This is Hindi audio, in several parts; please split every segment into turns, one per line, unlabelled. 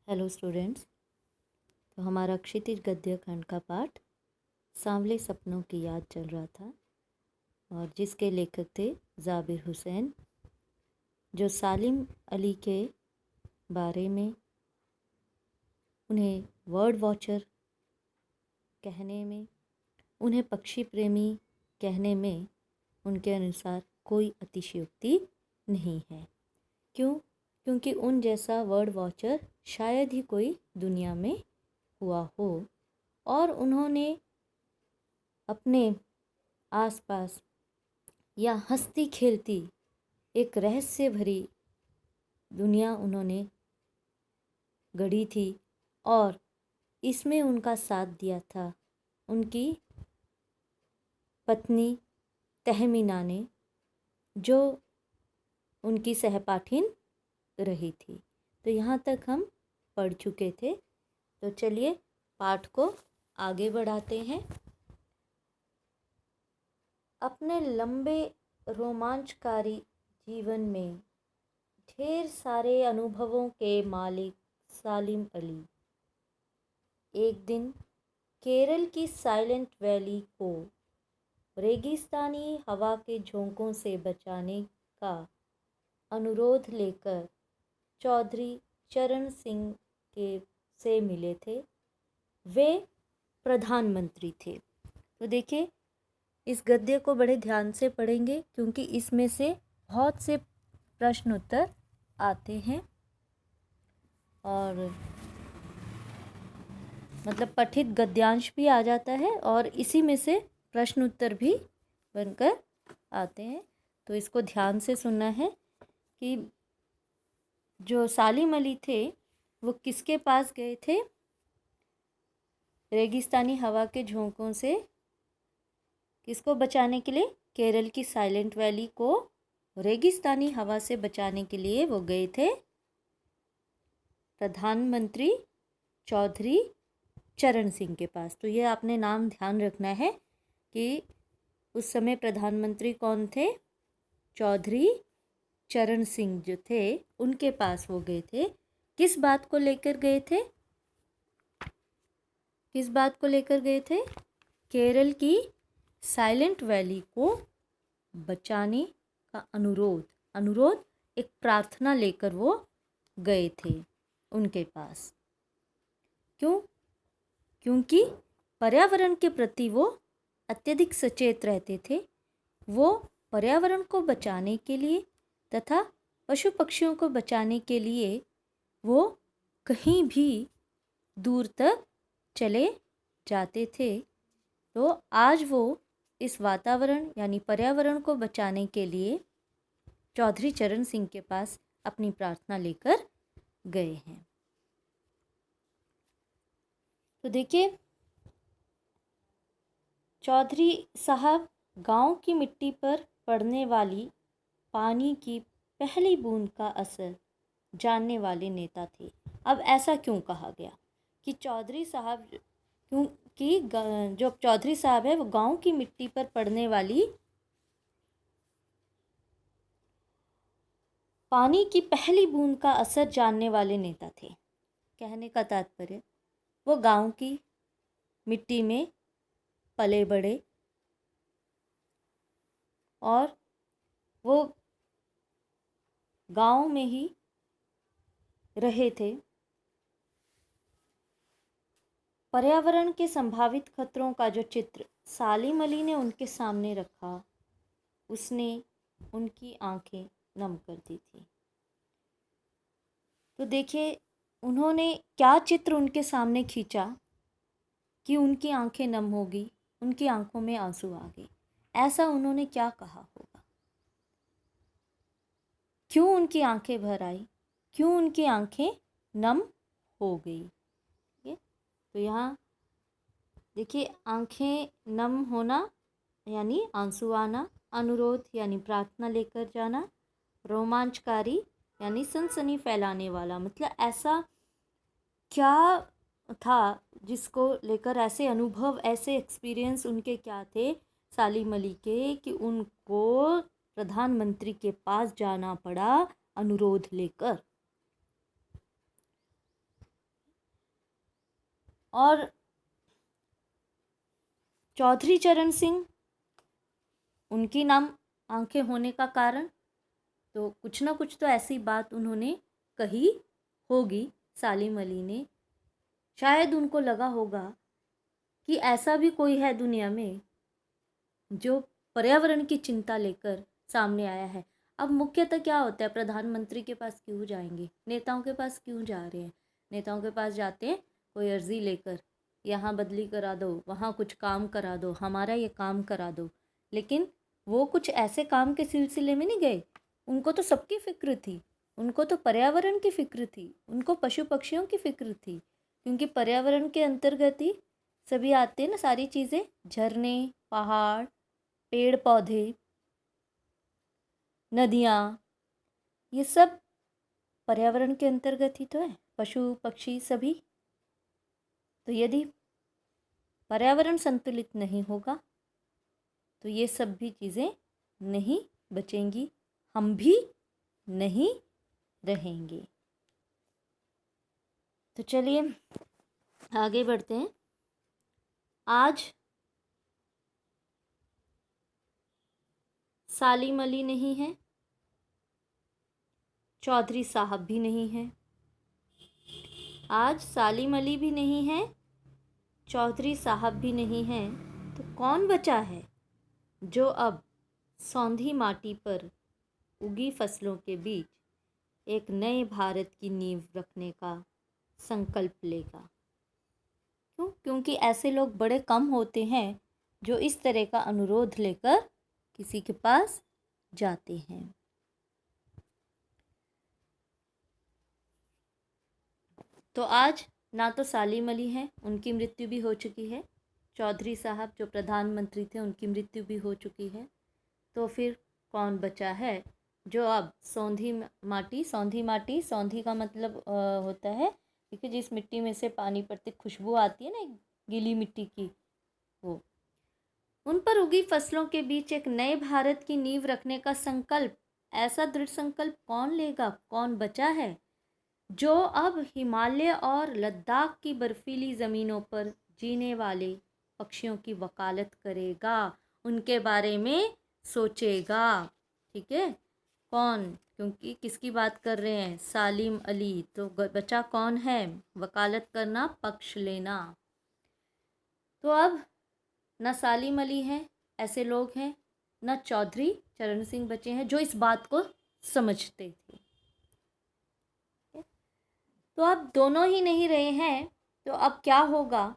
Hello students. तो हमारा क्षितिज गद्य खंड का पाठ सांवले सपनों की याद चल रहा था और जिसके लेखक थे जाबिर हुसैन, जो सालिम अली के बारे में उन्हें वर्ड वॉचर कहने में, उन्हें पक्षी प्रेमी कहने में उनके अनुसार कोई अतिशयोक्ति नहीं है। क्यों? क्योंकि उन जैसा वर्ड वॉचर शायद ही कोई दुनिया में हुआ हो और उन्होंने अपने आसपास या हंसती खेलती एक रहस्य भरी दुनिया उन्होंने गढ़ी थी और इसमें उनका साथ दिया था उनकी पत्नी तहमीना ने, जो उनकी सहपाठिन रही थी। तो यहाँ तक हम पढ़ चुके थे। तो चलिए पाठ को आगे बढ़ाते हैं। अपने लंबे रोमांचकारी जीवन में ढेर सारे अनुभवों के मालिक सालिम अली एक दिन केरल की साइलेंट वैली को रेगिस्तानी हवा के झोंकों से बचाने का अनुरोध लेकर चौधरी चरण सिंह के से मिले थे। वे प्रधानमंत्री थे। तो देखिए, इस गद्य को बड़े ध्यान से पढ़ेंगे क्योंकि इसमें से बहुत से प्रश्न उत्तर आते हैं और मतलब पठित गद्यांश भी आ जाता है और इसी में से प्रश्न उत्तर भी बनकर आते हैं। तो इसको ध्यान से सुनना है कि जो सालिम अली थे वो किसके पास गए थे? रेगिस्तानी हवा के झोंकों से किसको बचाने के लिए? केरल की साइलेंट वैली को रेगिस्तानी हवा से बचाने के लिए वो गए थे प्रधानमंत्री चौधरी चरण सिंह के पास। तो ये आपने नाम ध्यान रखना है कि उस समय प्रधानमंत्री कौन थे? चौधरी चरण सिंह जो थे उनके पास वो गए थे। किस बात को लेकर गए थे? किस बात को लेकर गए थे? केरल की साइलेंट वैली को बचाने का अनुरोध एक प्रार्थना लेकर वो गए थे उनके पास। क्यों? क्योंकि पर्यावरण के प्रति वो अत्यधिक सचेत रहते थे। वो पर्यावरण को बचाने के लिए तथा पशु पक्षियों को बचाने के लिए वो कहीं भी दूर तक चले जाते थे। तो आज वो इस वातावरण यानी पर्यावरण को बचाने के लिए चौधरी चरण सिंह के पास अपनी प्रार्थना लेकर गए हैं। तो देखिए, चौधरी साहब गांव की मिट्टी पर पड़ने वाली पानी की पहली बूंद का असर जानने वाले नेता थे। अब ऐसा क्यों कहा गया कि चौधरी साहब, क्योंकि जो चौधरी साहब है वो गांव की मिट्टी पर पड़ने वाली पानी की पहली बूंद का असर जानने वाले नेता थे। कहने का तात्पर्य, वो गांव की मिट्टी में पले बढ़े और वो गांव में ही रहे थे। पर्यावरण के संभावित खतरों का जो चित्र सालिम अली ने उनके सामने रखा, उसने उनकी आंखें नम कर दी थी। तो देखिए, उन्होंने क्या चित्र उनके सामने खींचा कि उनकी आंखें नम हो गई, उनकी आंखों में आंसू आ गए। ऐसा उन्होंने क्या कहा होगा? क्यों उनकी आंखें भर आई? क्यों उनकी आंखें नम हो गई? तो यहाँ देखिए, आंखें नम होना यानी आंसू आना, अनुरोध यानी प्रार्थना लेकर जाना, रोमांचकारी यानी सनसनी फैलाने वाला, मतलब ऐसा क्या था जिसको लेकर, ऐसे अनुभव, ऐसे एक्सपीरियंस उनके क्या थे सालिम अली के कि उनको प्रधानमंत्री के पास जाना पड़ा अनुरोध लेकर। और चौधरी चरण सिंह, उनकी नाम आंखें होने का कारण, तो कुछ ना कुछ तो ऐसी बात उन्होंने कही होगी सालिम अली ने। शायद उनको लगा होगा कि ऐसा भी कोई है दुनिया में जो पर्यावरण की चिंता लेकर सामने आया है। अब मुख्यतः क्या होता है, प्रधानमंत्री के पास क्यों जाएंगे, नेताओं के पास क्यों जा रहे हैं? नेताओं के पास जाते हैं कोई अर्जी लेकर, यहाँ बदली करा दो, वहाँ कुछ काम करा दो, हमारा ये काम करा दो। लेकिन वो कुछ ऐसे काम के सिलसिले में नहीं गए। उनको तो सबकी फिक्र थी, उनको तो पर्यावरण की फिक्र थी, उनको पशु पक्षियों की फिक्र थी, क्योंकि पर्यावरण के अंतर्गत ही सभी आते हैं ना सारी चीज़ें, झरने, पहाड़, पेड़ पौधे, नदियाँ, ये सब पर्यावरण के अंतर्गत ही तो है, पशु पक्षी सभी। तो यदि पर्यावरण संतुलित नहीं होगा तो ये सब भी चीज़ें नहीं बचेंगी, हम भी नहीं रहेंगे। तो चलिए आगे बढ़ते हैं। आज सालिम अली नहीं है, चौधरी साहब भी नहीं है। आज सालिम अली भी नहीं है, चौधरी साहब भी नहीं है, तो कौन बचा है जो अब सौंधी माटी पर उगी फसलों के बीच एक नए भारत की नींव रखने का संकल्प लेगा? क्यों? क्योंकि ऐसे लोग बड़े कम होते हैं जो इस तरह का अनुरोध लेकर किसी के पास जाते हैं। तो आज ना तो सालिम अली हैं, उनकी मृत्यु भी हो चुकी है, चौधरी साहब जो प्रधानमंत्री थे उनकी मृत्यु भी हो चुकी है। तो फिर कौन बचा है जो अब सौंधी माटी, सौंधी का मतलब होता है, ठीक है, जिस मिट्टी में से पानी पड़ते खुशबू आती है ना, एक गीली मिट्टी की, वो उन पर उगी फसलों के बीच एक नए भारत की नींव रखने का संकल्प, ऐसा दृढ़ संकल्प कौन लेगा? कौन बचा है जो अब हिमालय और लद्दाख की बर्फीली ज़मीनों पर जीने वाले पक्षियों की वकालत करेगा, उनके बारे में सोचेगा? ठीक है, कौन? क्योंकि किसकी बात कर रहे हैं? सालिम अली। तो बचा कौन है? वकालत करना, पक्ष लेना। तो अब ना सालिम अली हैं, ऐसे लोग हैं, ना चौधरी चरण सिंह बचे हैं जो इस बात को समझते थे। तो अब दोनों ही नहीं रहे हैं, तो अब क्या होगा?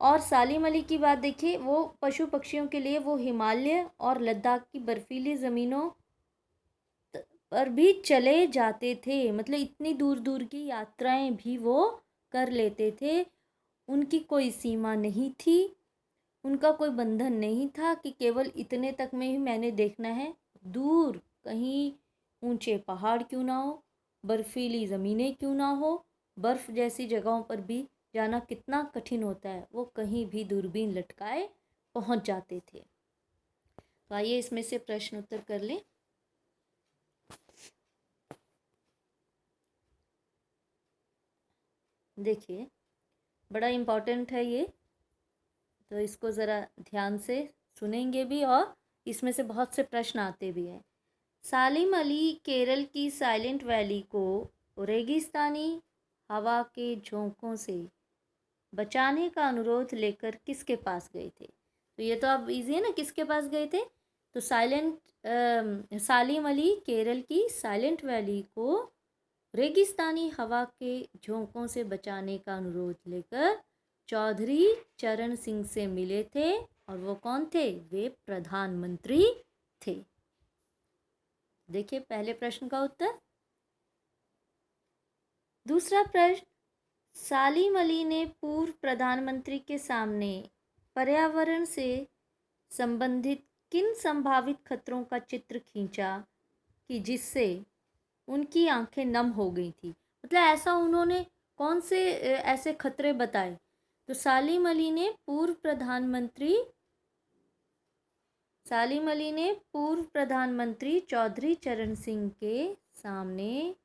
और सालिम अली की बात देखिए, वो पशु पक्षियों के लिए वो हिमालय और लद्दाख की बर्फीली ज़मीनों पर भी चले जाते थे, मतलब इतनी दूर दूर की यात्राएं भी वो कर लेते थे। उनकी कोई सीमा नहीं थी, उनका कोई बंधन नहीं था कि केवल इतने तक में ही मैंने देखना है। दूर कहीं ऊंचे पहाड़ क्यों ना हो, बर्फीली ज़मीनें क्यों ना हो, बर्फ़ जैसी जगहों पर भी जाना कितना कठिन होता है, वो कहीं भी दूरबीन लटकाए पहुंच जाते थे। तो आइए इसमें से प्रश्न उत्तर कर लें। देखिए बड़ा इम्पोर्टेंट है ये, तो इसको ज़रा ध्यान से सुनेंगे भी और इसमें से बहुत से प्रश्न आते भी हैं। सालिम अली केरल की साइलेंट वैली को रेगिस्तानी हवा के झोंकों से बचाने का अनुरोध लेकर किसके पास गए थे? तो ये तो अब इजी है ना, किसके पास गए थे? तो सालिम अली केरल की साइलेंट वैली को रेगिस्तानी हवा के झोंकों से बचाने का अनुरोध लेकर चौधरी चरण सिंह से मिले थे। और वो कौन थे? वे प्रधानमंत्री थे। देखिए पहले प्रश्न का उत्तर। दूसरा प्रश्न, सालिम अली ने पूर्व प्रधानमंत्री के सामने पर्यावरण से संबंधित किन संभावित खतरों का चित्र खींचा कि जिससे उनकी आंखें नम हो गई थी? मतलब ऐसा उन्होंने कौन से ऐसे खतरे बताए? तो सालिम अली ने पूर्व प्रधानमंत्री चौधरी चरण सिंह के सामने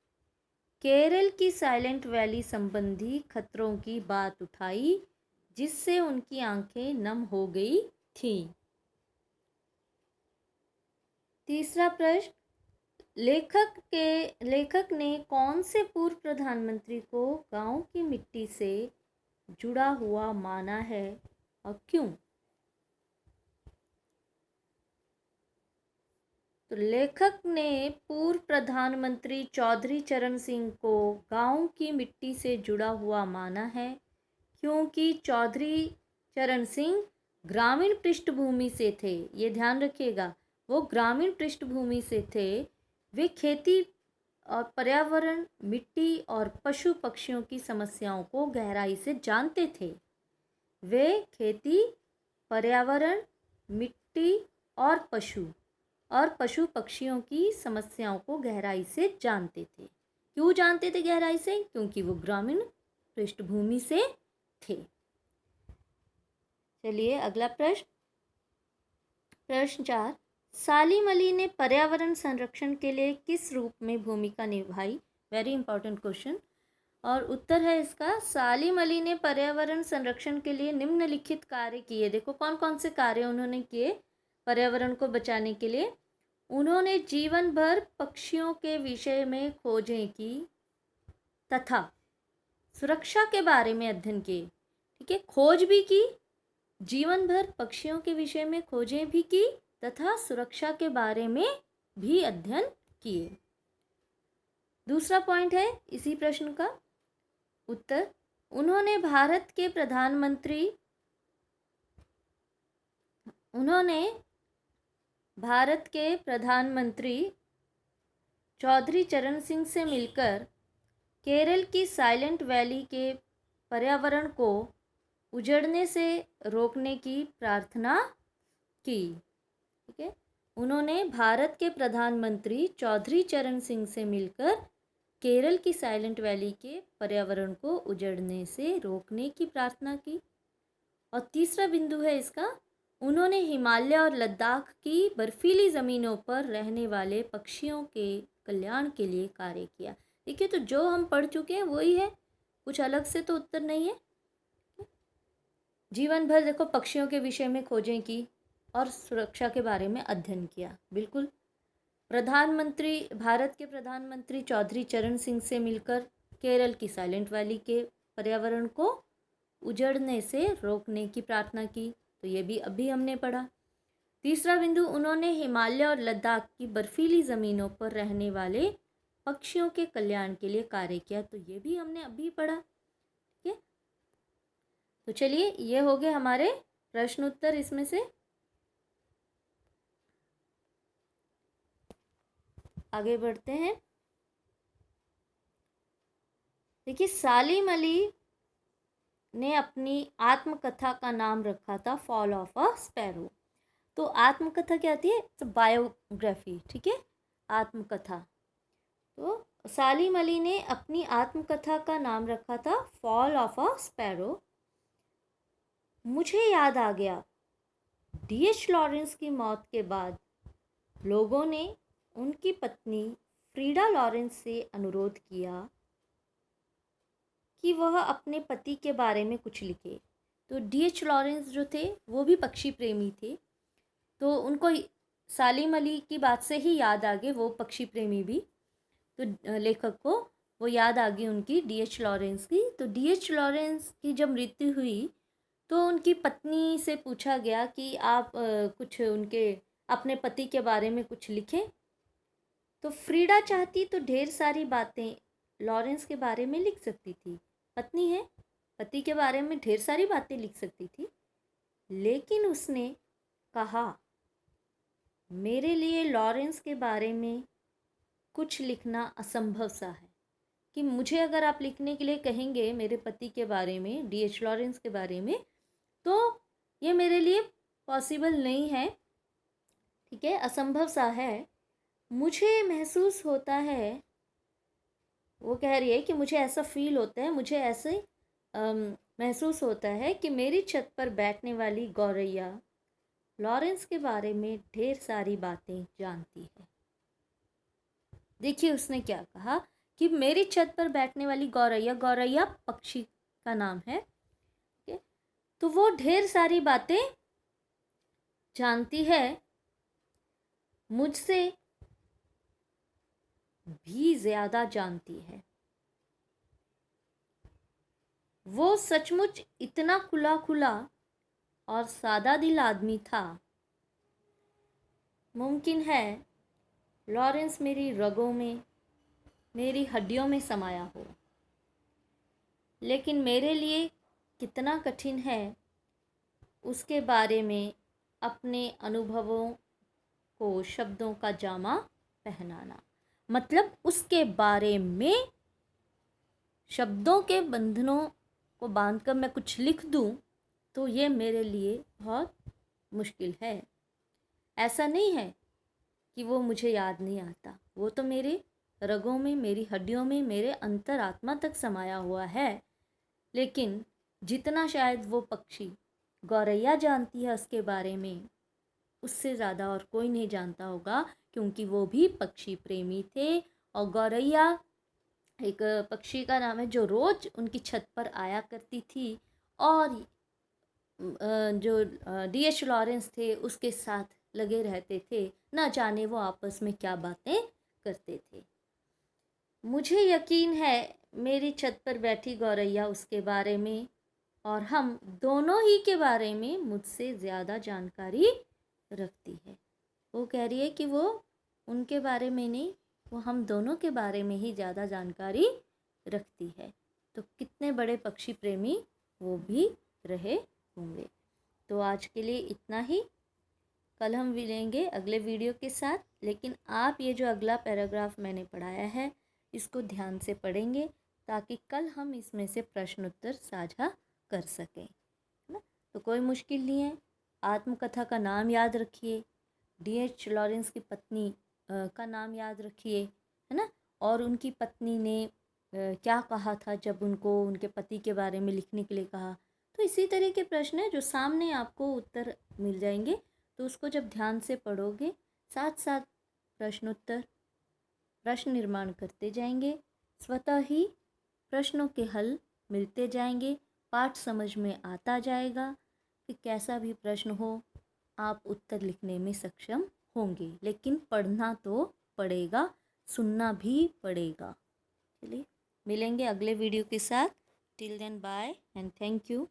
केरल की साइलेंट वैली संबंधी खतरों की बात उठाई जिससे उनकी आंखें नम हो गई थीं। तीसरा प्रश्न, लेखक ने कौन से पूर्व प्रधानमंत्री को गांव की मिट्टी से जुड़ा हुआ माना है और क्यों? तो लेखक ने पूर्व प्रधानमंत्री चौधरी चरण सिंह को गांव की मिट्टी से जुड़ा हुआ माना है क्योंकि चौधरी चरण सिंह ग्रामीण पृष्ठभूमि से थे। ये ध्यान रखिएगा, वो ग्रामीण पृष्ठभूमि से थे। वे खेती और पर्यावरण, मिट्टी और पशु पक्षियों की समस्याओं को गहराई से जानते थे। वे खेती, पर्यावरण, मिट्टी और पशु पक्षियों की समस्याओं को गहराई से जानते थे। क्यों जानते थे गहराई से? क्योंकि वो ग्रामीण पृष्ठभूमि से थे। चलिए अगला प्रश्न, प्रश्न 4, सालिम अली ने पर्यावरण संरक्षण के लिए किस रूप में भूमिका निभाई? Very important question. और उत्तर है इसका, सालिम अली ने पर्यावरण संरक्षण के लिए निम्नलिखित कार्य किए। देखो कौन कौन से कार्य उन्होंने किए पर्यावरण को बचाने के लिए। उन्होंने जीवन भर पक्षियों के विषय में खोजें की तथा सुरक्षा के बारे में अध्ययन किए। ठीक है, खोज भी की, जीवन भर पक्षियों के विषय में खोजें भी की तथा सुरक्षा के बारे में भी अध्ययन किए। दूसरा पॉइंट है इसी प्रश्न का उत्तर, उन्होंने भारत के प्रधानमंत्री चौधरी चरण सिंह से मिलकर केरल की साइलेंट वैली के पर्यावरण को उजड़ने से रोकने की प्रार्थना की। ठीक है, उन्होंने भारत के प्रधानमंत्री चौधरी चरण सिंह से मिलकर केरल की साइलेंट वैली के पर्यावरण को उजड़ने से रोकने की प्रार्थना की। और तीसरा बिंदु है इसका, उन्होंने हिमालय और लद्दाख की बर्फीली ज़मीनों पर रहने वाले पक्षियों के कल्याण के लिए कार्य किया। देखिए, तो जो हम पढ़ चुके हैं वही है, कुछ अलग से तो उत्तर नहीं है। जीवन भर देखो पक्षियों के विषय में खोजें की और सुरक्षा के बारे में अध्ययन किया। बिल्कुल, भारत के प्रधानमंत्री चौधरी चरण सिंह से मिलकर केरल की साइलेंट वैली के पर्यावरण को उजड़ने से रोकने की प्रार्थना की, तो ये भी अभी हमने पढ़ा। तीसरा बिंदु, उन्होंने हिमालय और लद्दाख की बर्फीली ज़मीनों पर रहने वाले पक्षियों के कल्याण के लिए कार्य किया, तो ये भी हमने अभी पढ़ा। ठीक है, तो चलिए ये हो गए हमारे प्रश्न उत्तर। इसमें से आगे बढ़ते हैं। देखिए, सालिम अली ने अपनी आत्मकथा का नाम रखा था फॉल ऑफ अ स्पैरो। तो आत्मकथा क्या आती है? बायोग्राफी। ठीक है, आत्मकथा। तो सालिम अली ने अपनी आत्मकथा का नाम रखा था फॉल ऑफ अ स्पैरो। मुझे याद आ गया, D.H. लॉरेंस की मौत के बाद लोगों ने उनकी पत्नी फ्रीडा लॉरेंस से अनुरोध किया कि वह अपने पति के बारे में कुछ लिखे। तो D.H. लॉरेंस जो थे वो भी पक्षी प्रेमी थे, तो उनको सालिम अली की बात से ही याद आ गई, वो पक्षी प्रेमी भी, तो लेखक को वो याद आ गई उनकी D.H. लॉरेंस की। तो D.H. लॉरेंस की जब मृत्यु हुई तो उनकी पत्नी से पूछा गया कि आप कुछ उनके अपने पति के बारे में कुछ लिखें। तो फ्रीडा चाहती तो ढेर सारी बातें लॉरेंस के बारे में लिख सकती थी, पत्नी है, पति के बारे में ढेर सारी बातें लिख सकती थी, लेकिन उसने कहा मेरे लिए लॉरेंस के बारे में कुछ लिखना असंभव सा है, कि मुझे अगर आप लिखने के लिए कहेंगे मेरे पति के बारे में, D.H. लॉरेंस के बारे में, तो ये मेरे लिए पॉसिबल नहीं है। ठीक है, असंभव सा है। मुझे महसूस होता है, वो कह रही है कि मुझे ऐसा फील होता है, मुझे ऐसे महसूस होता है कि मेरी छत पर बैठने वाली गौरैया लॉरेंस के बारे में ढेर सारी बातें जानती है। देखिए उसने क्या कहा कि मेरी छत पर बैठने वाली गौरैया, गौरैया पक्षी का नाम है, तो वो ढेर सारी बातें जानती है, मुझसे भी ज्यादा जानती है। वो सचमुच इतना खुला खुला और सादा दिल आदमी था। मुमकिन है लॉरेंस मेरी रगों में, मेरी हड्डियों में समाया हो, लेकिन मेरे लिए कितना कठिन है उसके बारे में अपने अनुभवों को शब्दों का जामा पहनाना। मतलब उसके बारे में शब्दों के बंधनों को बांधकर मैं कुछ लिख दूं तो ये मेरे लिए बहुत मुश्किल है। ऐसा नहीं है कि वो मुझे याद नहीं आता, वो तो मेरे रगों में, मेरी हड्डियों में, मेरे अंतरात्मा तक समाया हुआ है। लेकिन जितना शायद वो पक्षी गौरैया जानती है उसके बारे में, उससे ज़्यादा और कोई नहीं जानता होगा, क्योंकि वो भी पक्षी प्रेमी थे। और गौरैया एक पक्षी का नाम है जो रोज़ उनकी छत पर आया करती थी और जो D.H. लॉरेंस थे उसके साथ लगे रहते थे। न जाने वो आपस में क्या बातें करते थे। मुझे यकीन है मेरी छत पर बैठी गौरैया उसके बारे में और हम दोनों ही के बारे में मुझसे ज़्यादा जानकारी रखती है। वो कह रही है कि वो उनके बारे में नहीं, वो हम दोनों के बारे में ही ज़्यादा जानकारी रखती है। तो कितने बड़े पक्षी प्रेमी वो भी रहे होंगे। तो आज के लिए इतना ही। कल हम मिलेंगे अगले वीडियो के साथ। लेकिन आप ये जो अगला पैराग्राफ मैंने पढ़ाया है इसको ध्यान से पढ़ेंगे ताकि कल हम इसमें से प्रश्न उत्तर साझा कर सकें, है ना। तो कोई मुश्किल नहीं है। आत्मकथा का नाम याद रखिए, D.H. लॉरेंस की पत्नी का नाम याद रखिए, है ना। और उनकी पत्नी ने क्या कहा था जब उनको उनके पति के बारे में लिखने के लिए कहा। तो इसी तरह के प्रश्न हैं जो सामने आपको उत्तर मिल जाएंगे। तो उसको जब ध्यान से पढ़ोगे, साथ साथ प्रश्नोत्तर, प्रश्न निर्माण करते जाएंगे, स्वतः ही प्रश्नों के हल मिलते जाएंगे। पाठ समझ में आता जाएगा कि कैसा भी प्रश्न हो आप उत्तर लिखने में सक्षम होंगे। लेकिन पढ़ना तो पड़ेगा, सुनना भी पड़ेगा। चलिए मिलेंगे अगले वीडियो के साथ। Till then bye and thank you.